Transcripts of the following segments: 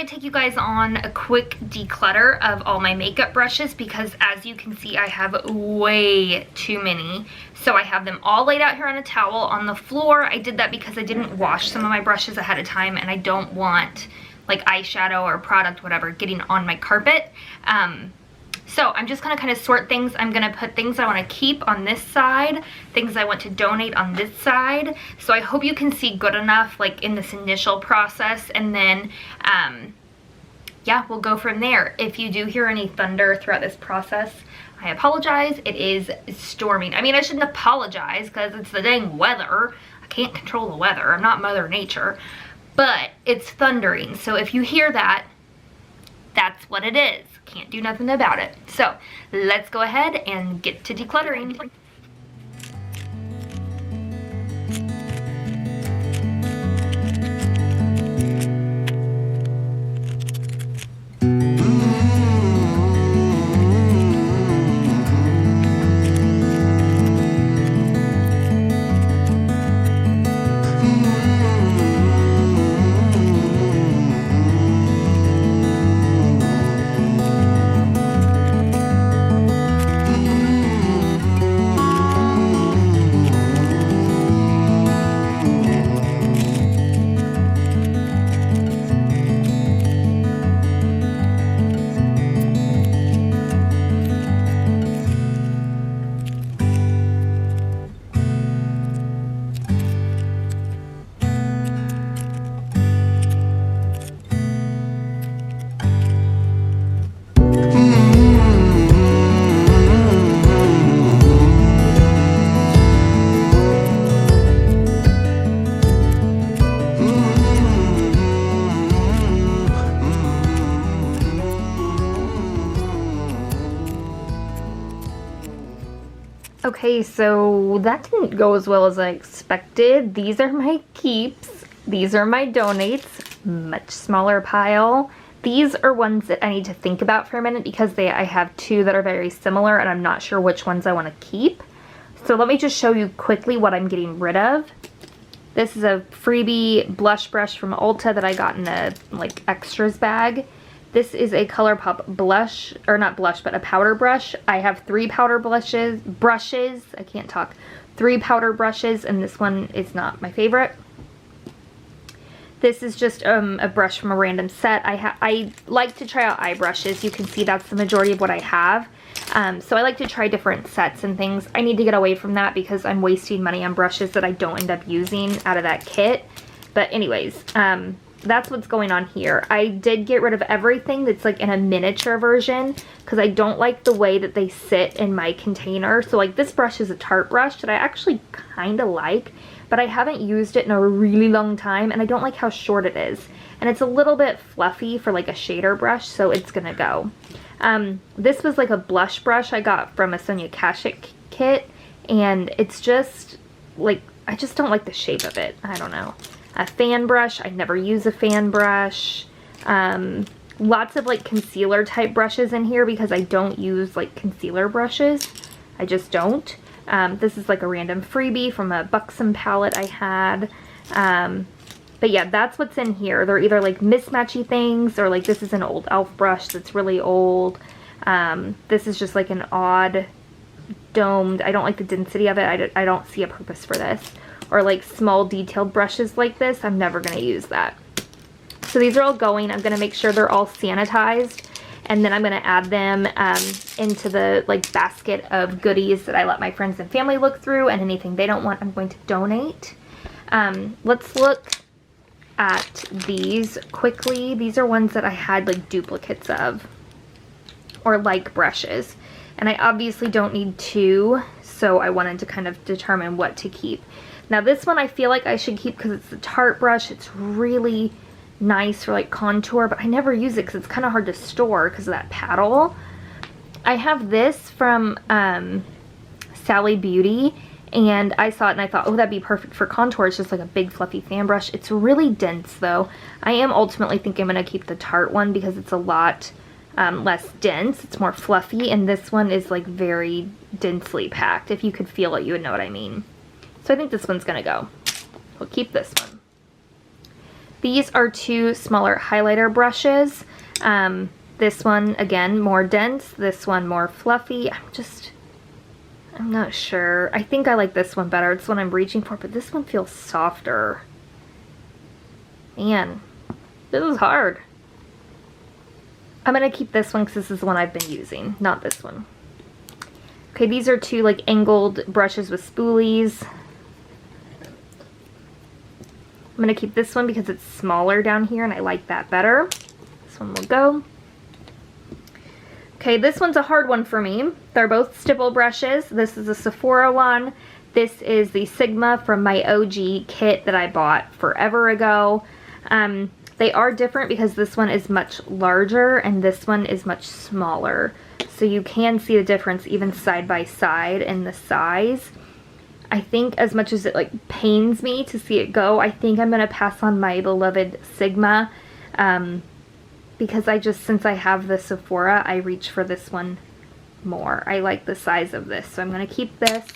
I'd take you guys on a quick declutter of all my makeup brushes because as you can see I have way too many. So I have them all laid out here on a towel on the floor. I did that because I didn't wash some of my brushes ahead of time and I don't want like eyeshadow or product, whatever, getting on my carpet. So I'm just gonna kind of sort things. I'm gonna put things I wanna keep on this side, things I want to donate on this side. So I hope you can see good enough like in this initial process, and then yeah, we'll go from there. If you do hear any thunder throughout this process, I apologize. It is storming. I mean, I shouldn't apologize because it's the dang weather. I can't control the weather. I'm not Mother Nature, but it's thundering. So if you hear that, that's what it is. Can't do nothing about it. So let's go ahead and get to decluttering. Okay, so that didn't go as well as I expected. These are my keeps. These are my donates. Much smaller pile. These are ones that I need to think about for a minute because I have two that are very similar and I'm not sure which ones I want to keep. So let me just show you quickly what I'm getting rid of. This is a freebie blush brush from Ulta that I got in a like extras bag. This is a ColourPop blush, or not blush, but a powder brush. I have 3 powder brushes, I can't talk, 3 powder brushes, and this one is not my favorite. This is just a brush from a random set. I like to try out eye brushes. You can see that's the majority of what I have. So I like to try different sets and things. I need to get away from that because I'm wasting money on brushes that I don't end up using out of that kit. But anyways, that's what's going on here. I did get rid of everything that's like in a miniature version because I don't like the way that they sit in my container. So like this brush is a Tarte brush that I actually kind of like, but I haven't used it in a really long time and I don't like how short it is. And it's a little bit fluffy for like a shader brush, so it's gonna go. This was like a blush brush I got from a Sonia Kashuk kit, and it's just like, I just don't like the shape of it. I don't know. A fan brush, I never use a fan brush. Lots of like concealer type brushes in here because I don't use like concealer brushes. I just don't. This is like a random freebie from a Buxom palette I had. But yeah, that's what's in here. They're either like mismatchy things or like this is an old e.l.f. brush that's really old. This is just like an odd domed, I don't like the density of it. I don't see a purpose for this. Or like small detailed brushes like this, I'm never going to use that. So these are all going. I'm going to make sure they're all sanitized, and then I'm going to add them into the like basket of goodies that I let my friends and family look through, and anything they don't want I'm going to donate. Let's look at these quickly. These are ones that I had like duplicates of, or like brushes, and I obviously don't need 2, so I wanted to kind of determine what to keep. Now this one I feel like I should keep because it's the Tarte brush. It's really nice for like contour, but I never use it because it's kind of hard to store because of that paddle. I have this from Sally Beauty, and I saw it and I thought, oh, that'd be perfect for contour. It's just like a big fluffy fan brush. It's really dense though. I am ultimately thinking I'm going to keep the Tarte one because it's a lot less dense. It's more fluffy, and this one is like very densely packed. If you could feel it, you would know what I mean. So I think this one's gonna go. We'll keep this one. These are two smaller highlighter brushes. This one, again, more dense. This one more fluffy. I'm not sure. I think I like this one better. It's the one I'm reaching for, but this one feels softer. Man, this is hard. I'm going to keep this one because this is the one I've been using, not this one. Okay, these are two like angled brushes with spoolies. I'm going to keep this one because it's smaller down here and I like that better. This one will go. Okay, this one's a hard one for me. They're both stipple brushes. This is a Sephora one. This is the Sigma from my OG kit that I bought forever ago. They are different because this one is much larger and this one is much smaller. So you can see the difference even side by side in the size. I think as much as it like pains me to see it go, I think I'm going to pass on my beloved Sigma. Because since I have the Sephora, I reach for this one more. I like the size of this, so I'm going to keep this.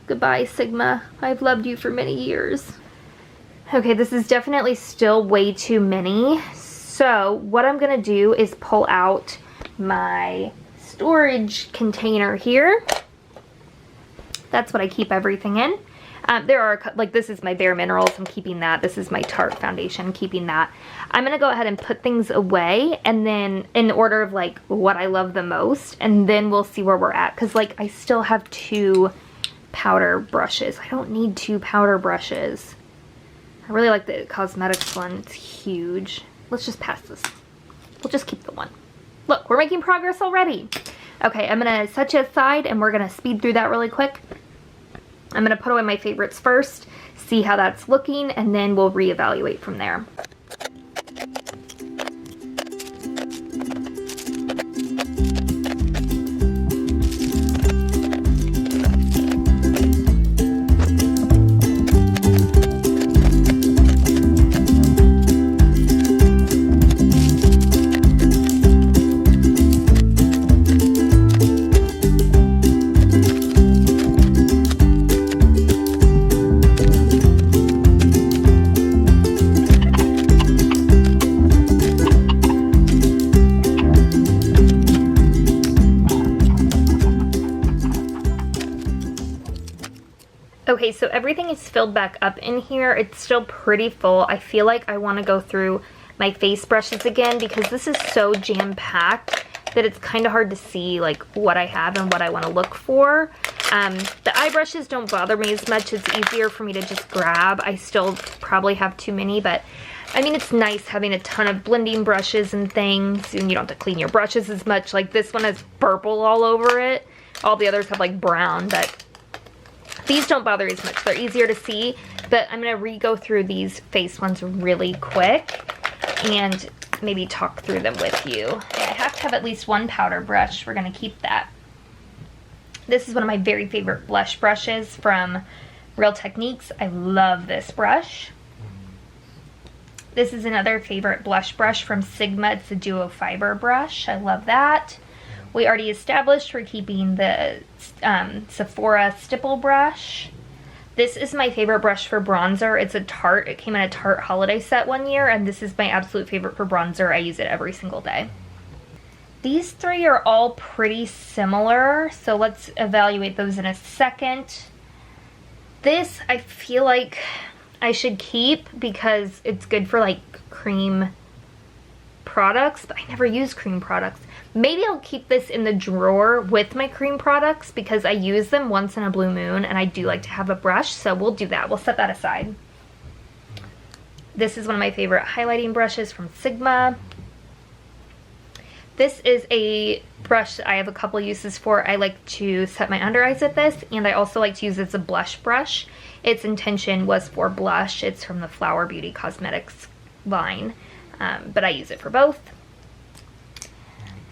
Goodbye, Sigma. I've loved you for many years. Okay, this is definitely still way too many. So what I'm going to do is pull out my storage container here. That's what I keep everything in. There are, like, this is my Bare Minerals, I'm keeping that. This is my Tarte foundation, keeping that. I'm going to go ahead and put things away, and then in order of, like, what I love the most, and then we'll see where we're at. Because, like, I still have 2 powder brushes. I don't need 2 powder brushes. I really like the cosmetics one. It's huge. Let's just pass this. We'll just keep the one. Look, we're making progress already. Okay, I'm going to set you aside, and we're going to speed through that really quick. I'm going to put away my favorites first, see how that's looking, and then we'll reevaluate from there. Okay, so everything is filled back up in here. It's still pretty full. I feel like I want to go through my face brushes again because this is so jam-packed that it's kind of hard to see like what I have and what I want to look for. The eye brushes don't bother me as much. It's easier for me to just grab. I still probably have too many, but I mean, it's nice having a ton of blending brushes and things, and you don't have to clean your brushes as much. Like this one has purple all over it. All the others have like brown, but these don't bother as much. They're easier to see, but I'm going to re-go through these face ones really quick and maybe talk through them with you. I have to have at least 1 powder brush. We're going to keep that. This is one of my very favorite blush brushes from Real Techniques. I love this brush. This is another favorite blush brush from Sigma. It's a Duo Fiber brush. I love that. We already established we're keeping the Sephora stipple brush. This is my favorite brush for bronzer. It's a Tarte. It came in a Tarte holiday set one year, and this is my absolute favorite for bronzer. I use it every single day. These 3 are all pretty similar, so let's evaluate those in a second. This I feel like I should keep because it's good for like cream products, but I never use cream products. Maybe I'll keep this in the drawer with my cream products because I use them once in a blue moon and I do like to have a brush, so we'll do that. We'll set that aside. This is one of my favorite highlighting brushes from Sigma. This is a brush that I have a couple uses for. I like to set my under eyes with this, and I also like to use it as a blush brush. Its intention was for blush. It's from the Flower Beauty Cosmetics line, but I use it for both.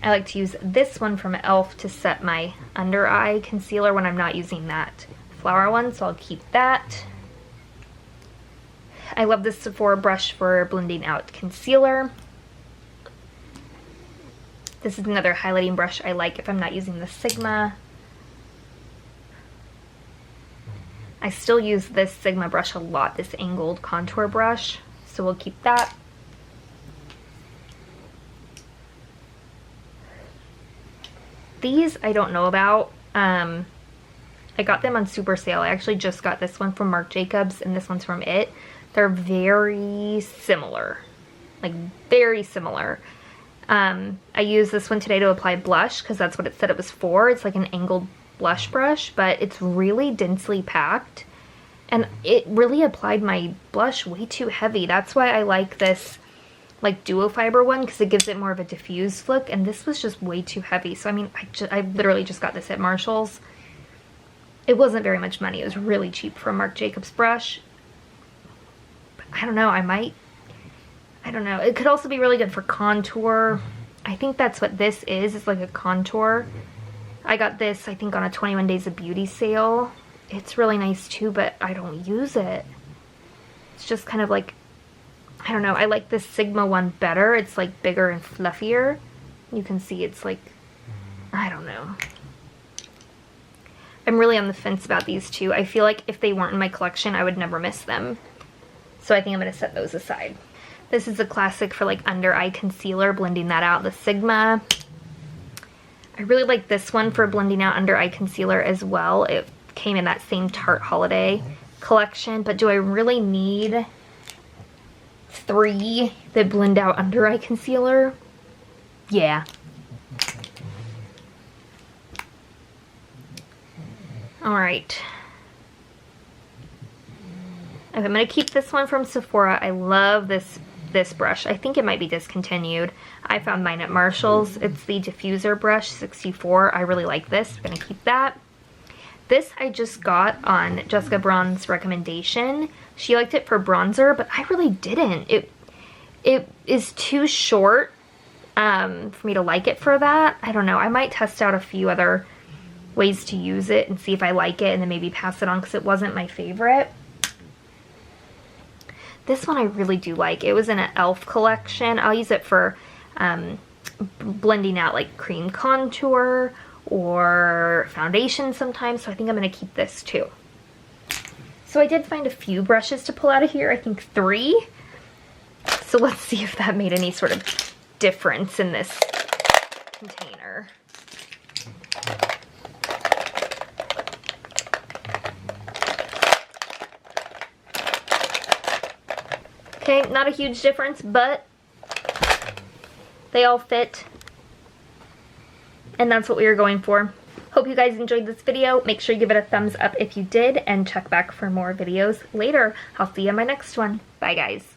I like to use this one from e.l.f. to set my under eye concealer when I'm not using that flower one, so I'll keep that. I love this Sephora brush for blending out concealer. This is another highlighting brush I like if I'm not using the Sigma. I still use this Sigma brush a lot, this angled contour brush. so we'll keep that. These I don't know about. I got them on super sale. I actually just got this one from Marc Jacobs and this one's from It. They're very similar, like very similar. I used this one today to apply blush because that's what it said it was for. It's like an angled blush brush, but it's really densely packed and it really applied my blush way too heavy. That's why I like this like duo fiber one, because it gives it more of a diffused look, and this was just way too heavy. So I mean, I literally just got this at Marshall's. It wasn't very much money. It was really cheap for a Marc Jacobs brush. But I don't know, I don't know. It could also be really good for contour. I think that's what this is. It's like a contour. I got this, I think, on a 21 Days of Beauty sale. It's really nice too, but I don't use it. It's just kind of like, I don't know. I like this Sigma one better. It's like bigger and fluffier. You can see it's like, I don't know. I'm really on the fence about these two. I feel like if they weren't in my collection, I would never miss them. So I think I'm going to set those aside. This is a classic for like under eye concealer, blending that out, the Sigma. I really like this one for blending out under eye concealer as well. It came in that same Tarte Holiday collection, but do I really need 3 that blend out under eye concealer? Yeah. Alright. Okay, I'm going to keep this one from Sephora. I love this brush. I think it might be discontinued. I found mine at Marshall's. It's the Diffuser Brush 64. I really like this. I'm going to keep that. This I just got on Jessica Braun's recommendation. She liked it for bronzer, but I really didn't. It is too short for me to like it for that. I don't know. I might test out a few other ways to use it and see if I like it and then maybe pass it on because it wasn't my favorite. This one I really do like. It was in an e.l.f. collection. I'll use it for blending out like cream contour or foundation sometimes, so I think I'm going to keep this too. So I did find a few brushes to pull out of here, I think 3. So let's see if that made any sort of difference in this container. Okay, not a huge difference, but they all fit. And that's what we were going for. Hope you guys enjoyed this video. Make sure you give it a thumbs up if you did, and check back for more videos later. I'll see you in my next one. Bye, guys.